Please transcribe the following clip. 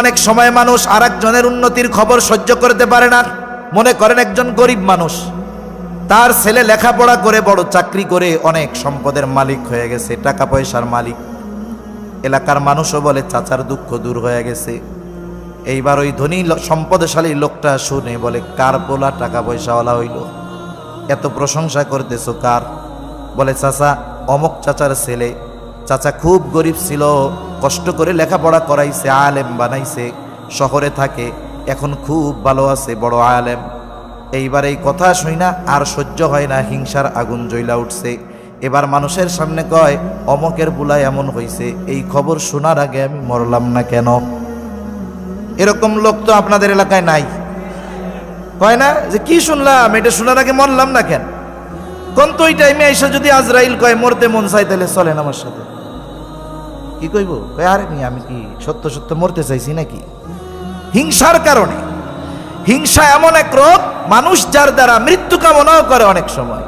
অনেক সময় মানুষ আরেকজনের উন্নতির খবর সহ্য করতে পারে না। মনে করেন একজন গরিব মানুষ, তার ছেলে লেখাপড়া করে বড় চাকরি করে অনেক সম্পদের মালিক হয়ে গেছে, টাকা পয়সার মালিক। এলাকার মানুষও বলে চাচার দুঃখ দূর হয়ে গেছে। এইবার ওই ধনী সম্পদশালী লোকটা শুনে বলে, কার পোলা টাকা পয়সাওয়ালা হইল? এত প্রশংসা করতেছো কার? বলে, চাচা অমক চাচার ছেলে। চাচা খুব গরিব ছিল, কষ্ট করে লেখাপড়া করাইছে, আলেম বানাইছে, শহরে থাকে, এখন খুব ভালো আছে, বড় আলেম। এইবার এই কথা শুই না আর সহ্য হয় না, হিংসার আগুন জ্বলা উঠছে। এবার মানুষের সামনে কয়, অমকের বুলায় এমন হইছে, এই খবর শোনার আগে আমি মরলাম না কেন? এরকম লোক তো আপনাদের এলাকায় নাই? কয় না যে কি শুনলাম, এটা শোনার আগে মরলাম না কেন? কোন তো ওই টাইমে এসে যদি আজরাইল কয় মরতে মন চাই, তাহলে চলেন আমার সাথে, কি কইব? কয়, আরে আমি কি সত্য সত্য মরতে চাইছি নাকি? হিংসার কারণে। হিংসা এমন এক রোগ, মানুষ যার দ্বারা মৃত্যু কামনাও করে অনেক সময়।